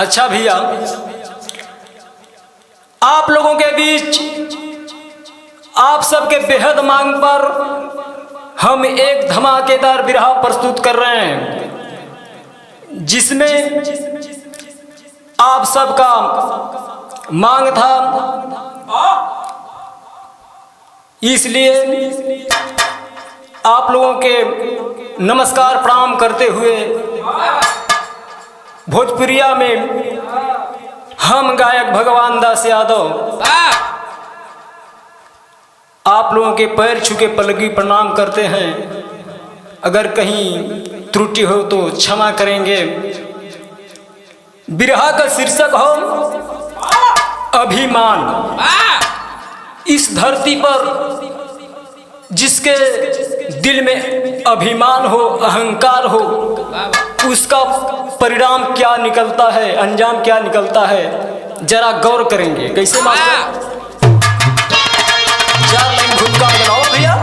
अच्छा भैया, आप लोगों के बीच आप सबके बेहद मांग पर हम एक धमाकेदार बिरहा प्रस्तुत कर रहे हैं, जिसमें आप सबका मांग था। इसलिए आप लोगों के नमस्कार प्रणाम करते हुए भोजपुरिया में हम गायक भगवान दास यादव आप लोगों के पैर छू के पलगी प्रणाम करते हैं। अगर कहीं त्रुटि हो तो क्षमा करेंगे। बिरहा का शीर्षक हो अभिमान। इस धरती पर जिसके दिल में अभिमान हो, अहंकार हो, उसका परिणाम क्या निकलता है, अंजाम क्या निकलता है, जरा गौर करेंगे। कैसे मास्टर? 4 लाइन भूमिका बनाओ भैया।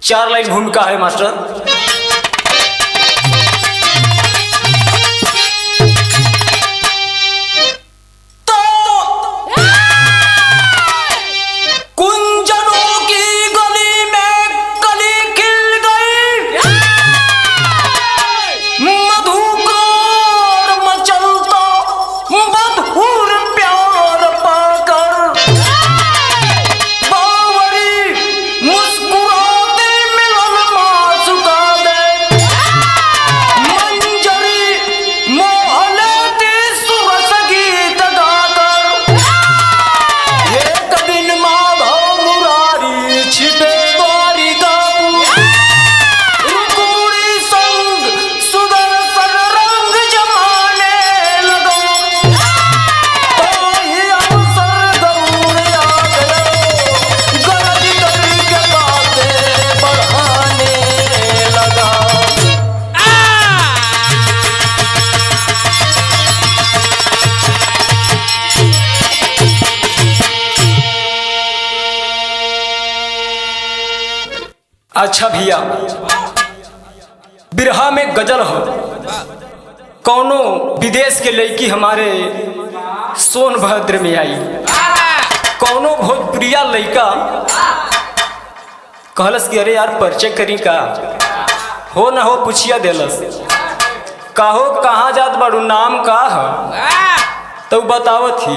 चार लाइन भूमिका है मास्टर। अच्छा भैया, बिरहा में गजल हो। कौनो विदेश के लड़की हमारे सोनभद्र में आई, कौनो भोजपुरिया लड़का कहलस कि अरे यार परिचय करी का हो ना हो, पूछिया देलस काहो कहाँ जात बाड़ू, नाम का है तो बतावत ही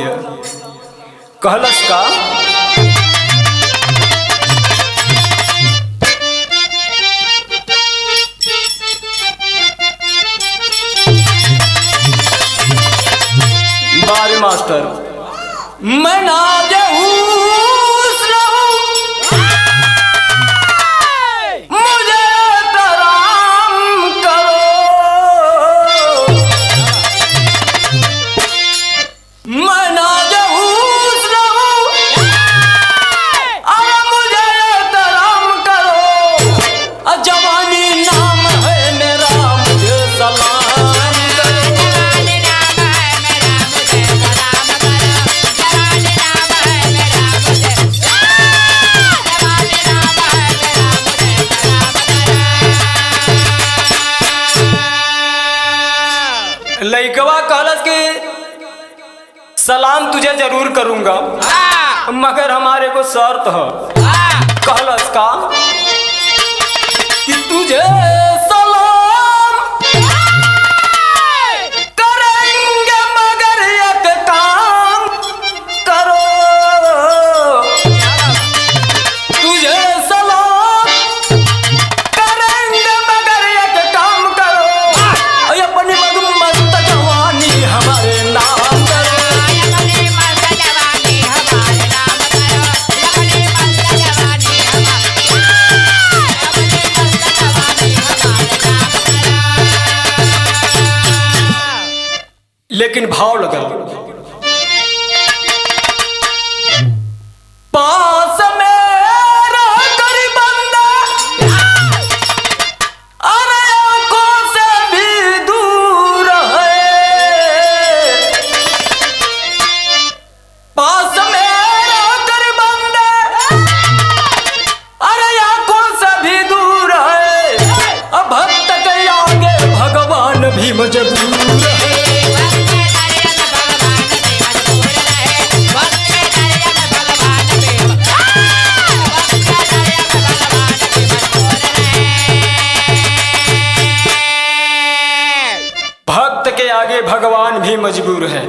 कहलस का बारे मास्टर मैं ना मुझे तराम करो, मैं ना अरे मुझे तराम करो, जवानी नाम है मेरा, मुझे सलाम लइकवा कहलस कि सलाम तुझे जरूर करूंगा, मगर हमारे को शर्त है। कहलस का कि तुझे सलाम करेंगे मगर एक काम करो, तुझे सलाम करेंगे मगर एक काम करो, लेकिन भाव लगल। पास में रह कर बंदा अरे आंखों से भी दूर है, पास में रह कर बंदा अरे आंखों से भी दूर है, अब भक्त के आगे भगवान भी मजबूर है। आगे भगवान भी मजबूर है।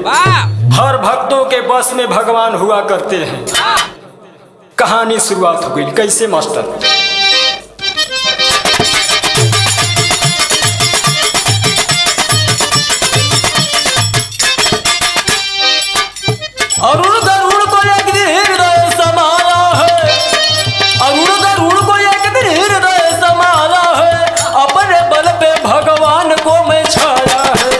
हर भक्तों के बस में भगवान हुआ करते हैं। कहानी शुरुआत हो गई कैसे मास्टर। अरुण गरुड़ को एक दिन हृदय समाया है, अरुण गरुड़ को एक दिन हृदय समाया है, अपने बल पे भगवान को मैं छाया है।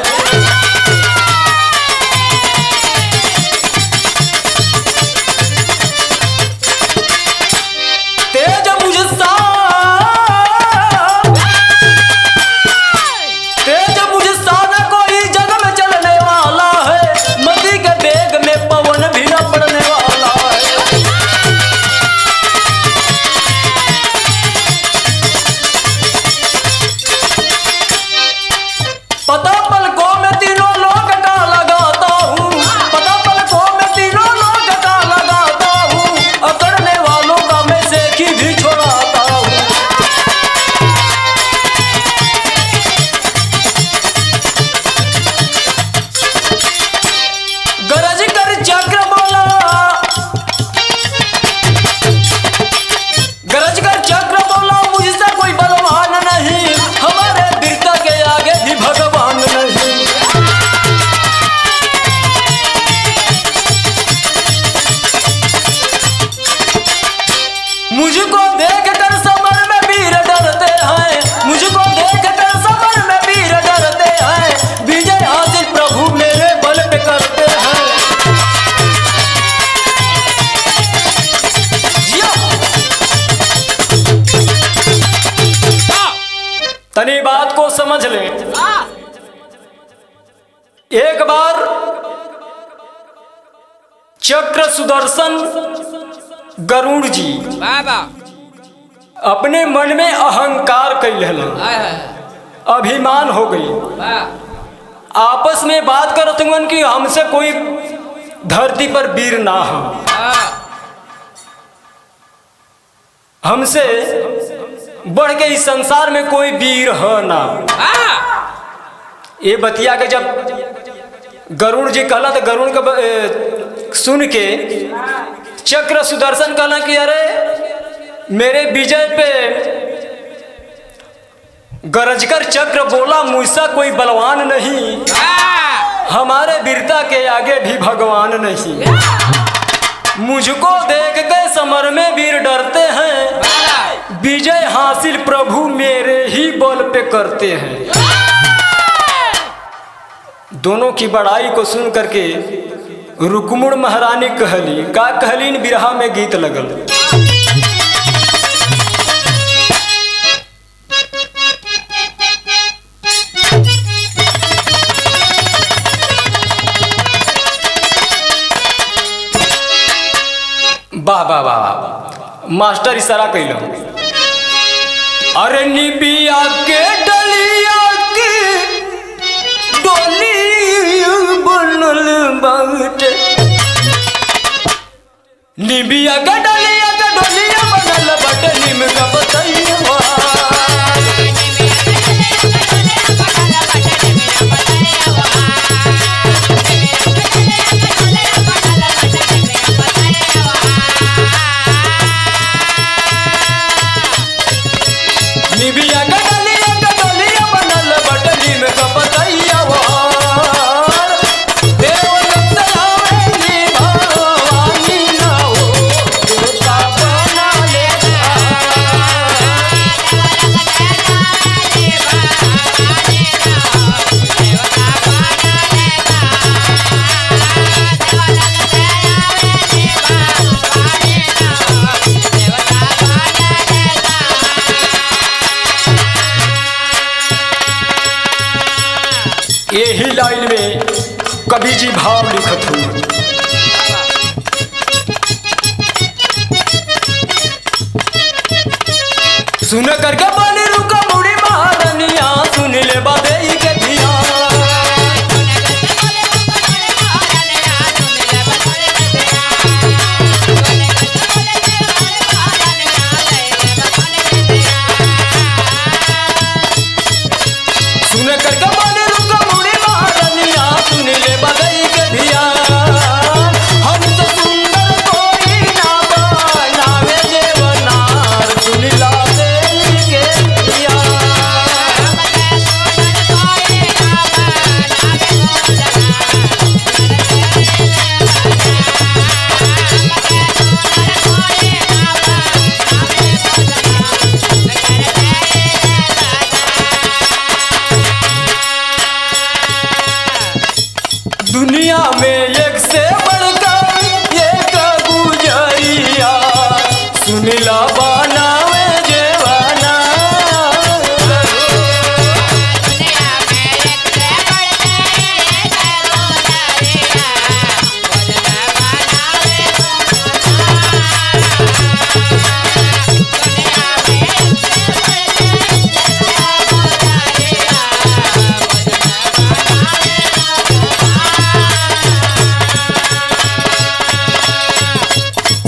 मुझको देखकर समर में वीर डरते हैं, मुझको देखकर समर में वीर डरते हैं, विजय हासिल प्रभु मेरे बल पे करते हैं। तनी बात को समझ ले। एक बार चक्र सुदर्शन गरुड़ जी अपने मन में अहंकार कैल, अभिमान हो गई। आपस में बात करत हुए कि हमसे कोई धरती पर वीर ना हो, हमसे बढ़ के इस संसार में कोई वीर है ना। ये बतिया के जब गरुड़ जी कहला तो गरुड़ का सुन के चक्र सुदर्शन कहला कि अरे मेरे विजय पे गरजकर चक्र बोला मुझसा कोई बलवान नहीं, हमारे वीरता के आगे भी भगवान नहीं। मुझको देख के समर में वीर डरते हैं, विजय हासिल प्रभु मेरे ही बल पे करते हैं। दोनों की बड़ाई को सुन करके रुक्मुण महारानी कहली, का कहलीन बिरहा में गीत लगल। वाह वाह वाह मास्टर इशारा कैल। अरे निबिया के डलिया की डोली बनल बाटे, निबिया के डलिया के डोलिया बनल बाटे, निम का बतैया निबिया के डलिया के डोलिया बनल बाटे, निम का बतैया कवि जी भाव लिखत हूँ। सुन करके बनी रुका मुड़ी महारनिया, सुन ले बदई के धिया। सुन करके बनी रुका मुड़ी महारनिया, सुन ले बदई के धिया। हमसे सुंदर कोई ना बनावे जेवनार, सुन ला देई के धिया। दुनिया में एक से बढ़कर एक गुजरिया, सुनिला बनावे जेवाना।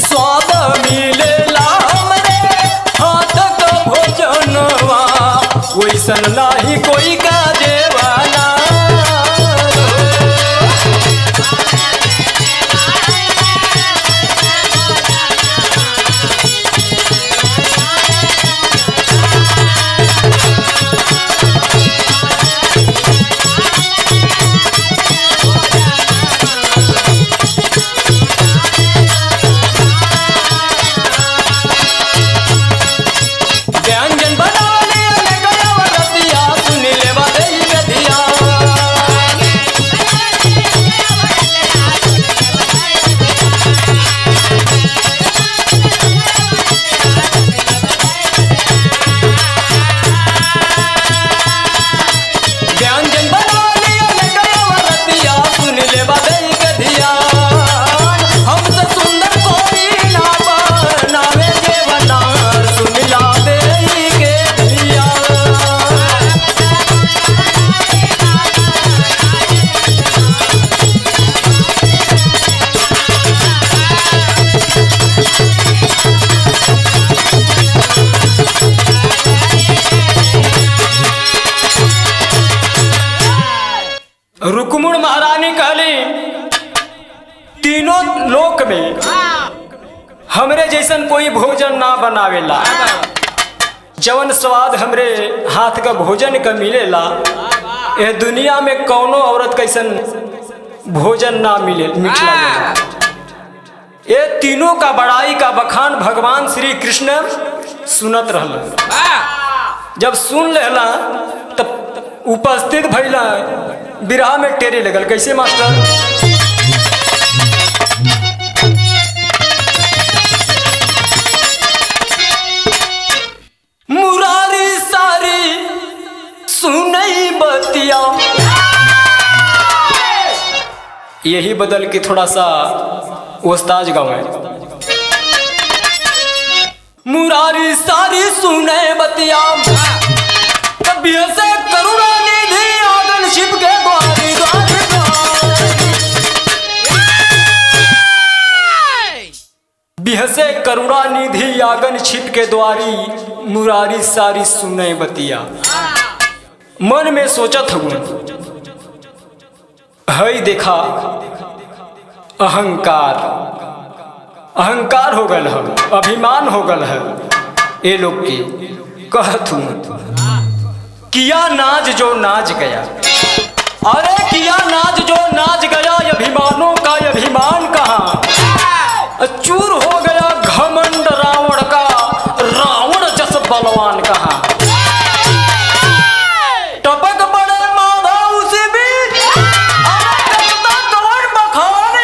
स्वाद मिलेला हमरे हाथ का भोजनवा, वैसन नाही कोई का जेवाना। व्यंजन बनाने में गया वरतिया, सुन ले बदई के धिया। व्यंजन बनाने में गया वरतिया, सुन ले बदई के धिया। हमसे सुंदर कोई ना बनावे जेवनार, सुन ला देई के धिया। रुक्मुण महारानी कहली, तीनों लोक में हमरे जैसन कोई भोजन ना बनावेला। जवन स्वाद हमरे हाथ का भोजन का मिलेला, ये दुनिया में कौनो औरत कैसन भोजन ना मिले मीठ लागेला। ये तीनों का बड़ाई का बखान भगवान श्री कृष्ण सुनत रहल। जब सुन लेला तब उपस्थित भइला बिरहा में टेरे लगल। कैसे मास्टर? मुरारी सारी सुनई बतिया, यही बदल के थोड़ा सा ओस्ताज गाँव। मुरारी सारी सुने बतिया, कभी से करुणा निधि आंगन छिप के द्वारी द्वारी बिहसे करुणा निधि आंगन छिप के द्वारी, मुरारी सारी सुने बतिया। मन में सोचत हूँ, हई देखा अहंकार अहंकार हो गल है, अभिमान हो गल है। ये लोग के कहत हूँ, किया नाज जो नाच गया। अरे किया नाज जो नाच गया, अभिमानों का अभिमान कहाँ। चूर हो गया घमंड रावण का, रावण जस बलवान कहाँ। टपक पड़े माधव उसी बीच, कवन बखान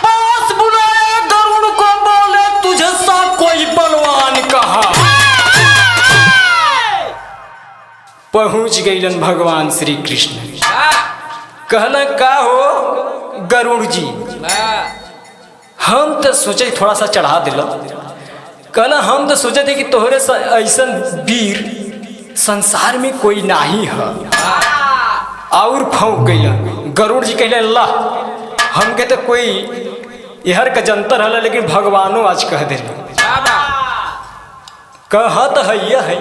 पास बुलाए गरुड़ को, बोले तुझे सा कोई बलवान कहाँ। पहुंच गईलन भगवान श्री कृष्ण। कहला का हो गरुड़ जी, हम तो सोचे थोड़ा सा चढ़ा दिल। कहला हम तो सोचे थे कि तोहरे ऐसा वीर संसार में कोई नाही है। और फौक गई। गरुड़ जी कहले अल्लाह हमके तो कोई यहर का जंतर हल, लेकिन भगवानों आज कह दिल। कहत है यह है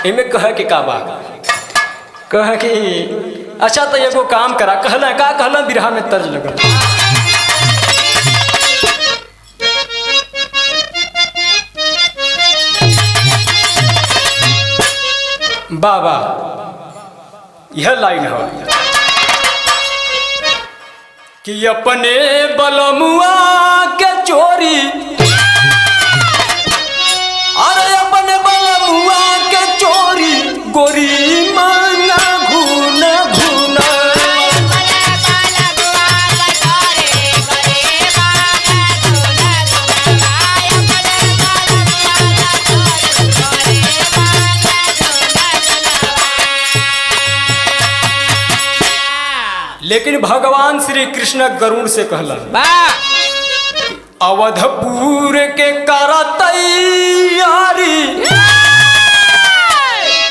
इमे कह के का बात कह कि अच्छा तो एगो काम करा। कहला का कहला बिरहा में तर्ज लगा। बाबा यह लाइन है कि अपने बलमुआ के चोरी, अरे अपने बलमुआ के चोरी गोरी माना घूना घूना। लेकिन भगवान श्री कृष्ण गरुड़ से कहलन अवधपुर के करा तैयारी,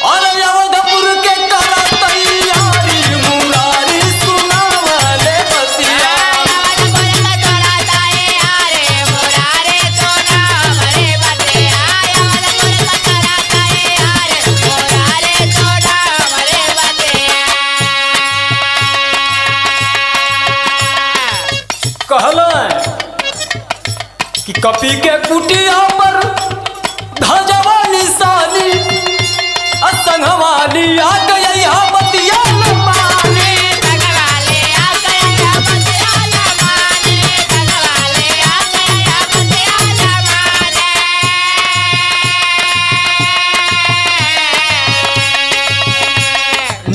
अरे अवधपुर के करा तैयारी मुरारी सुनावले बतिया। कहला कि कपी के कुटिया पर धजवा निशानी, असंगवाली आ गई बतिया न मानी।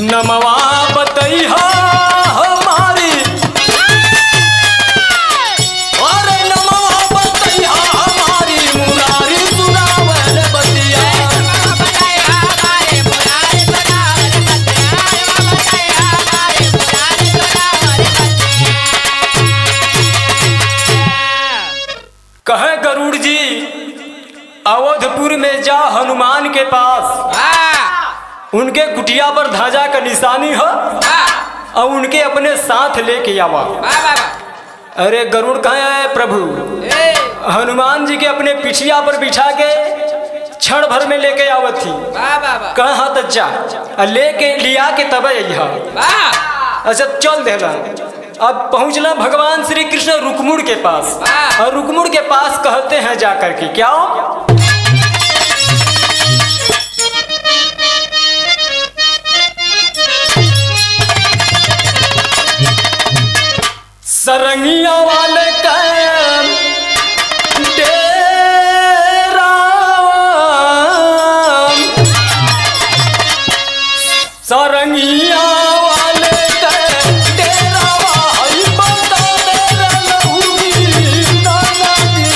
नमवा बतैहा हमारी, अरे नमवा बतैहा हमारी मुरारी सुनावल बतिया। कहे गरुड़ जी अवधपुर में जा हनुमान के पास, उनके कुटिया पर ध्वजा का निशानी है और उनके अपने साथ लेके आवा। अरे गरुड़ कहाँ है प्रभु? हनुमान जी के अपने पिछिया पर बिठा के क्षण भर में लेके आवत थी। कहाँ तो जा लेके लिया के तब यह अच्छा चल देला। अब पहुंचना भगवान श्री कृष्ण रुक्मुड़ के पास, और रुक्मुड़ के पास कहते हैं जाकर के क्या सरंगिया वाले कैम डेरा, सरंगिया वाले कैम डेरा भाई बता दे लहूरी दादा दी।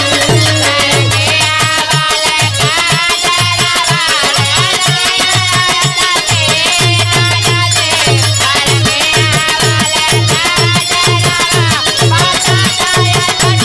Bye.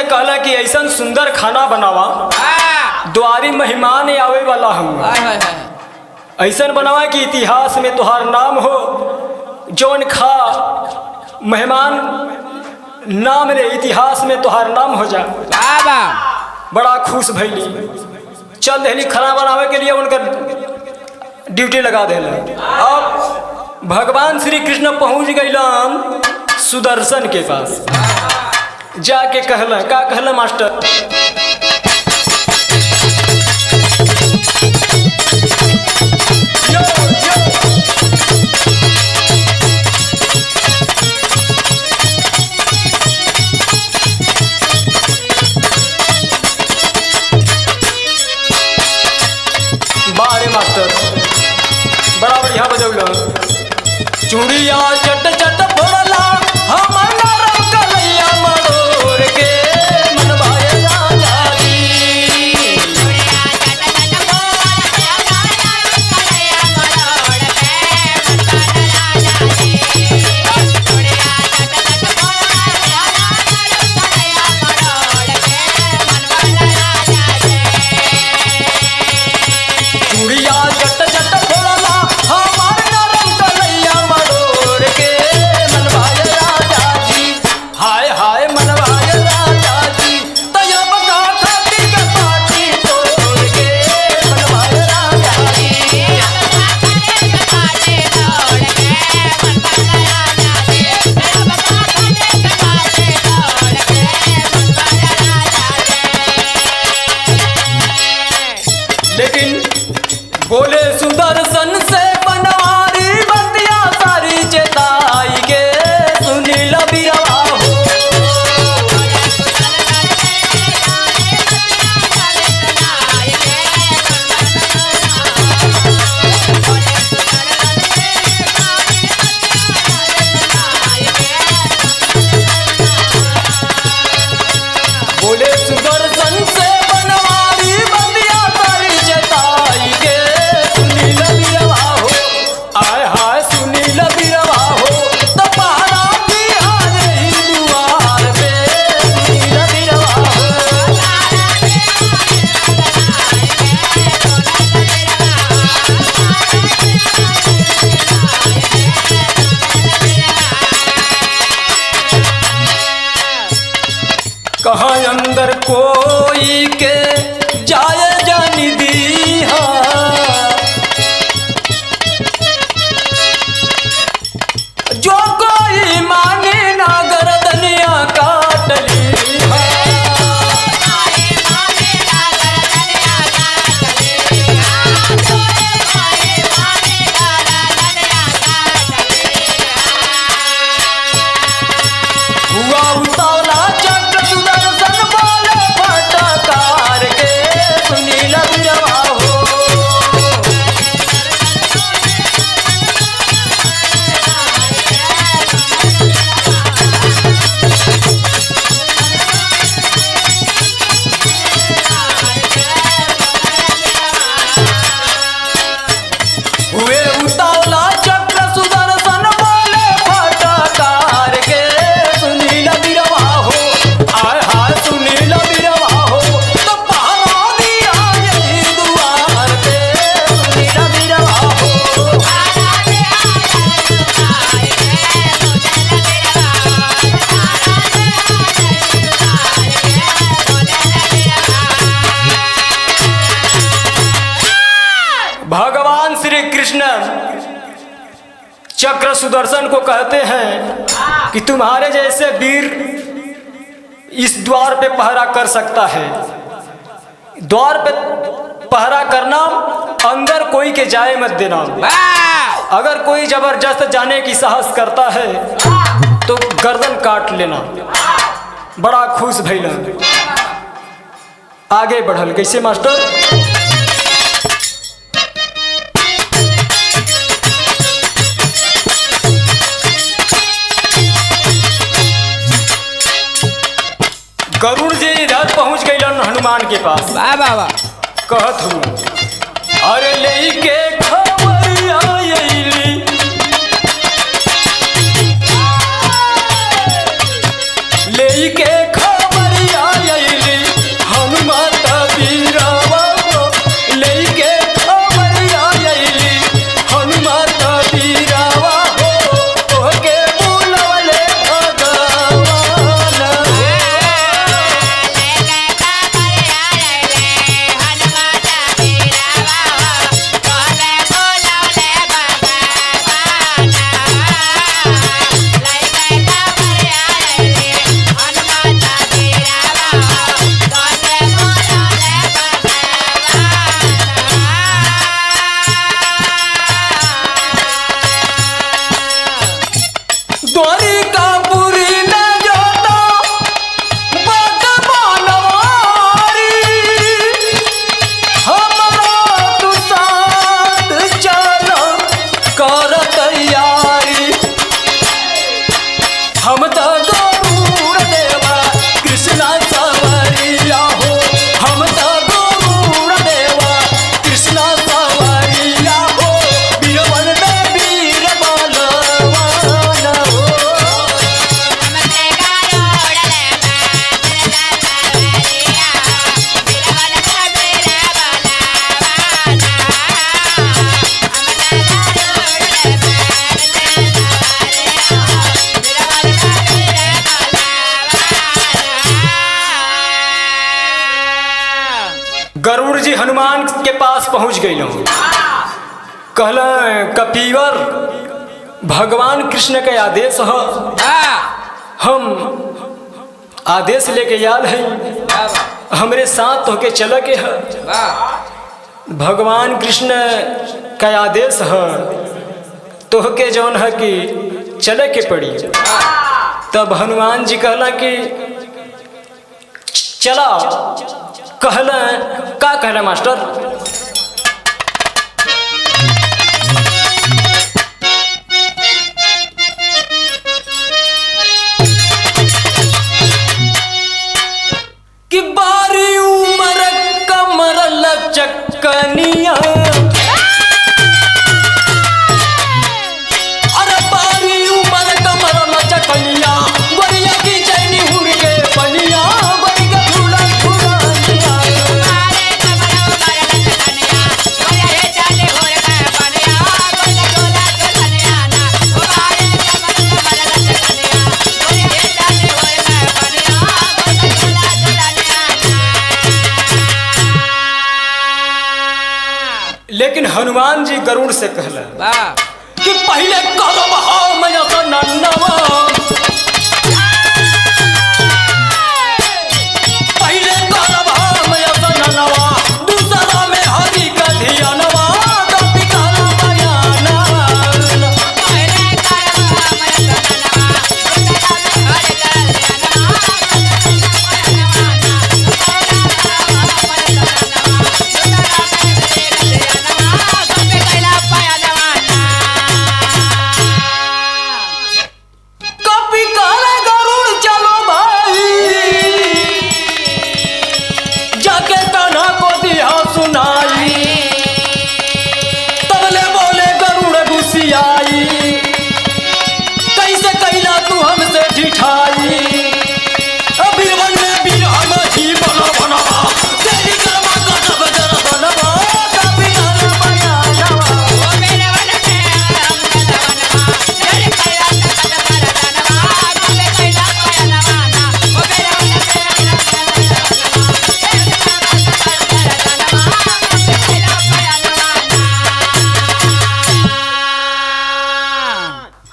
कहला कि ऐसा सुंदर खाना बनावा द्वारी मेहमान आवे वाला हम ऐसा बनावा कि इतिहास में तुहार नाम हो, जौन खा मेहमान नाम रे इतिहास में तुहार नाम हो जा। बड़ा खुश भैली, चल देली खाना बनावे के लिए उनका ड्यूटी लगा देला। अब भगवान श्री कृष्ण पहुंच गईलन सुदर्शन के पास, जाके कहला का कहला मास्टर, बारे मास्टर बड़ा बढ़िया बजौल। चूड़िया चट चट फोड़ला हमर नरम कलैया मरोड़ के मन भाए राजा जी। चूड़िया चट चट फोड़ला हमर नरम कलैया मरोड़ के मन भाए राजा जी। चूड़िया चट चट फोड़ला हमर नरम कलैया मरोड़ के मन भाए राजा जी। चूड़िया चट चट फोड़ला हमर नरम कलैया मरोड़ के मन भाए राजा जी। हाय हाय मन भाए राजा जी, तयब का खाती के पाटी तोड़ के मन भाए राजा जी। तयब का खाती के पाटी तोड़ के मन भाए राजा जी। तयब का खाती के पाटी तोड़ के मन भाए राजा जी। लेकिन बोले सुदर्शन से बनवारी बतिया सारी चेताई के सुनील बिरवा हो। बोले सुदर्शन से बनवारी बतिया सारी चेताई के सुनील बिरवा हो। आय हाय सुनील बिरवा हो, तो पहरा बिहार ही दुआर पे सुनील बिरवा हो। कहाँ अंदर कोई के जाए जानी दीहा, जो कोई माने ना गर्दनिया काट ली हा। हुआ उतावला चक्र सुदर्शन बोले फटकार के सुनील बिरवा हो। हुए उतावला चक्र सुदर्शन बोले फटकार के सुनील बिरवा हो। आय हाय सुनील बिरवा हो, तो पहरा दिया यही दुआर पे सुनील बिरवा हो। भगवान श्री कृष्ण चक्र सुदर्शन को कहते हैं कि तुम्हारे जैसे वीर इस द्वार पे पहरा कर सकता है। द्वार पे पहरा करना, अंदर कोई के जाए मत देना। अगर कोई जबरदस्त जाने की साहस करता है तो गर्दन काट लेना। बड़ा खुश भइला, आगे बढ़ल कैसे मास्टर। गरुड़ जी इधर पहुंच गई हनुमान के पास। वाह वाह वाह। कहत हूँ अरे लेके खबरिया अइली, लेके खबरिया गरुड़ जी हनुमान के पास पहुंच गए। कहल कपीवर भगवान कृष्ण के आदेश है, हम आदेश लेके आल है, हमरे साथ होके चल के है। भगवान कृष्ण का आदेश है तोहके जौन है कि चले के पड़ी। तब हनुमान जी कहला कि चला। कहला का कहला मास्टर? कि बारी उमर कमर लचकनिया, अरे बारी उमर कमर लचकनिया, गोरिया की चैनी हुर के पनिया, गोरी का झूला झूलानिया। लेकिन हनुमान जी गरुड़ से कहला कि पहले करब हम नन्नवा, पहले करब हम नन्नवा, दूसरा में हरि का धियानवा, कपि कहला बयाना।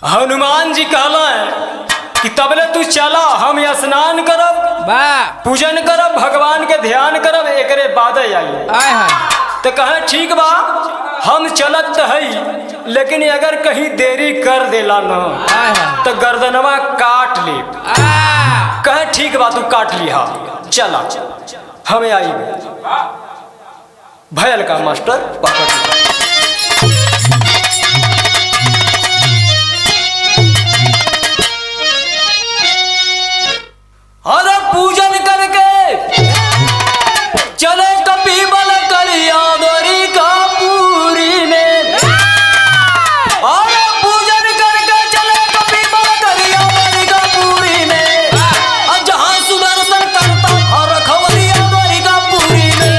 हनुमान जी कहला कि तबले तू चला, हम स्नान करब, पूजन करब, भगवान के ध्यान करब, एकरे बाद आई। तो कहे ठीक बा, हम चलत है, लेकिन अगर कहीं देरी कर देला न तो गर्दनवा काट ले। कहे ठीक बा, तू काट लिहा, चला हमें आई। भयल का मास्टर पकड़ अरे पूजन करके चले कपीबल करिया दोरी का पूरी में। अरे पूजन करके चले कपीबल करिया दोरी का पूरी में, जहाँ सुदर्शन करता और खवरिया दोरी का पूरी में।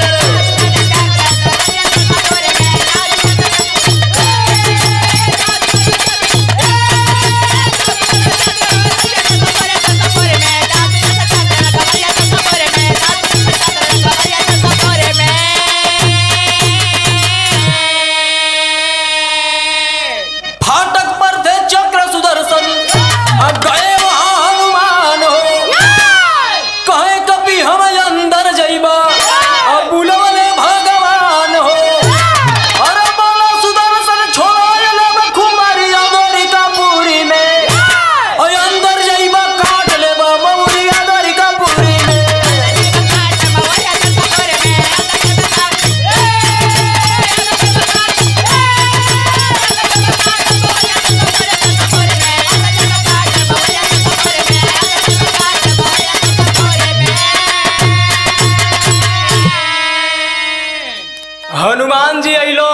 हनुमान जी अलो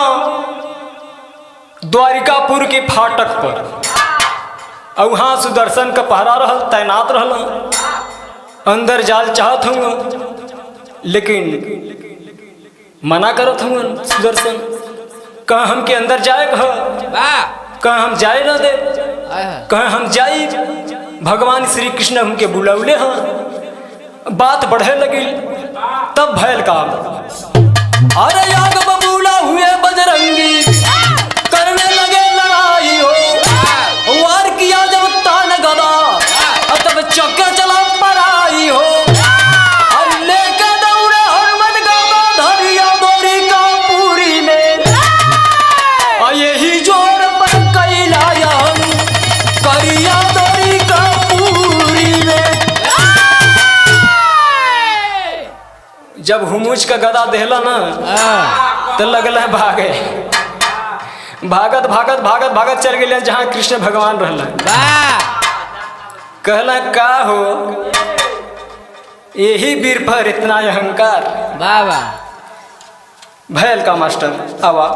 द्वारिकापुर के फाटक पर, और वहाँ सुदर्शन का पहरा रहल, तैनात रहल। अंदर जाल चाहत हूँ, लेकिन मना करत हूँ सुदर्शन। कहाँ हमके अंदर जाए, कहाँ हम जाए ना दे, कहाँ हम जाई। भगवान श्री कृष्ण हमके बुलौले हैं। बात बढ़े लगी, तब भयल का अरे आग बबूला हुए बजरंगी करने लगे लड़ाई हो। वार किया जब तान गदा तब चक्कर चला पराई हो। और लेके दौड़े हनुमान गदा धरिया दोरी का पूरी में। यही जोर पर कैलाया करिया दोरी का पूरी में। जब हुमुच का गदा देहला ना तो लगल है भागे। भागत भागत भागत भागत चल गए जहाँ कृष्ण भगवान रहला। कहला का हो यही वीर पर इतना अहंकार। बाबा भैल का मास्टर आवा।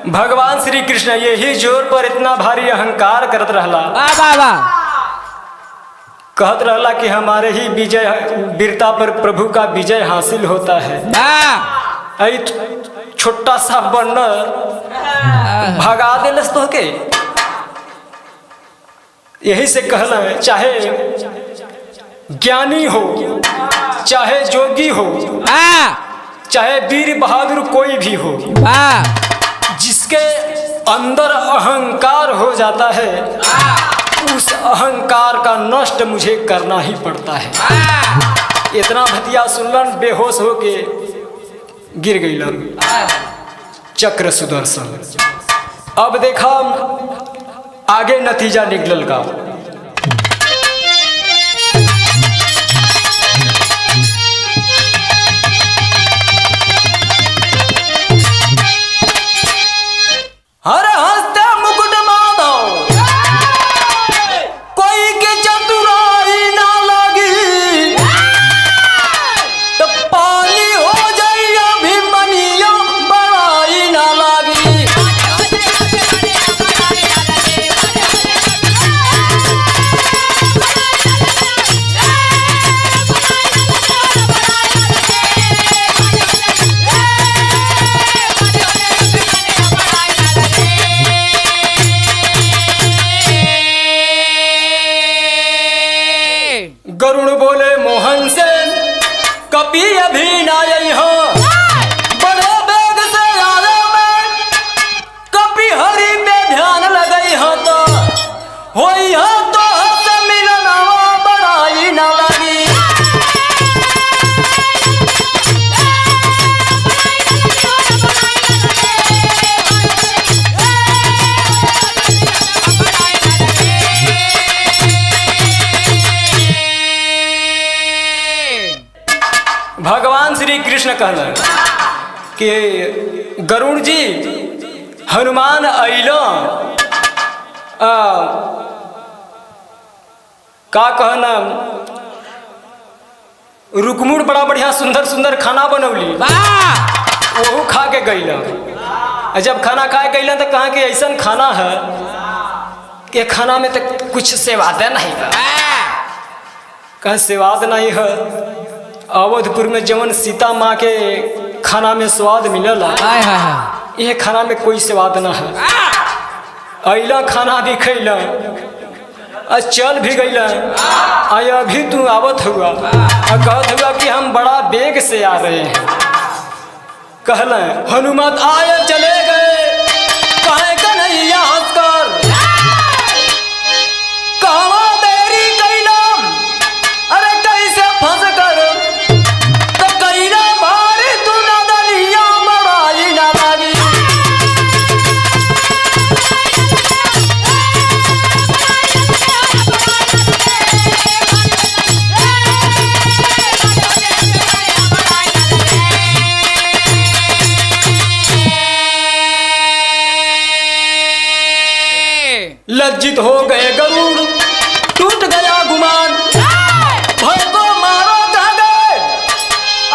भगवान श्री कृष्ण यही जोर पर इतना भारी अहंकार करत रहला। कहत रहला कि हमारे ही विजय वीरता पर प्रभु का विजय हासिल होता है। छोटा सा बंदर भगा दिलस तो के। यही से कहला है चाहे ज्ञानी हो चाहे जोगी हो चाहे वीर बहादुर कोई भी हो, जिसके अंदर अहंकार हो जाता है उस अहंकार का नष्ट मुझे करना ही पड़ता है। इतना भतिया सुनलन बेहोश होके गिर गई चक्र सुदर्शन। अब देखा आगे नतीजा निकलल का। अरे हंसते मुकुट माधव कोई के चतुराई ना लगी तो पानी हो जाई अभिमन्यु बड़ाई ना लगी। गरुड़ बोले मोहन से कपि अभी ना आई हो, बड़े बेग से आवे में कपि हरि पे ध्यान लगई हो तो कहना कि गरुड़ जी हनुमान अइलो का कहना रुकमुड़ बड़ा बढ़िया सुंदर सुंदर खाना बनौली वो खा के गईला। जब खाना खा के गईला तो कहा कि ऐसा खाना है कि खाना में तो कुछ स्वाद नहीं है। कहा स्वाद नहीं है, अवधपुर में जवन सीता माँ के खाना में स्वाद मिलला ये खाना में कोई स्वाद ना है। अइला खाना भी खैला चल भी गईला अभी तू आवत हुआ कहत हुआ कि हम बड़ा बेग से आ रहे हैं। कहला हनुमत आए चले गए कहे कन्हैया हंसकर कहवा देरी कैला अरे कैसे फंस कर तो कैला मारे तू ना दलिया मराई ना लागी। लज्जित हो गए गरुड़ टूट गया गुमान भय को मारो कह गए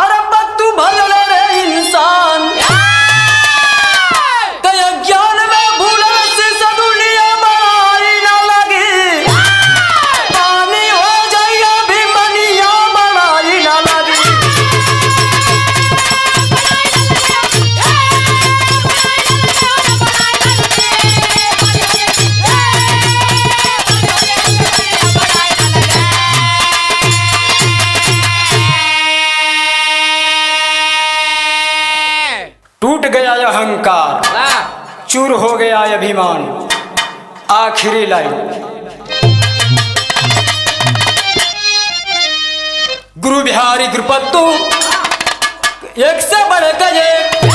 अरे तू भजल रे इंसान तय ज्ञान में भूलल से सदुनिया बनाई ना लगी पानी हो जाइया भी मनिया बनाई ना लगी। टूट गया अहंकार चूर हो गया अभिमान। आखिरी लाइन गुरु बिहारी गुरुपत्तु एक से बढ़ गए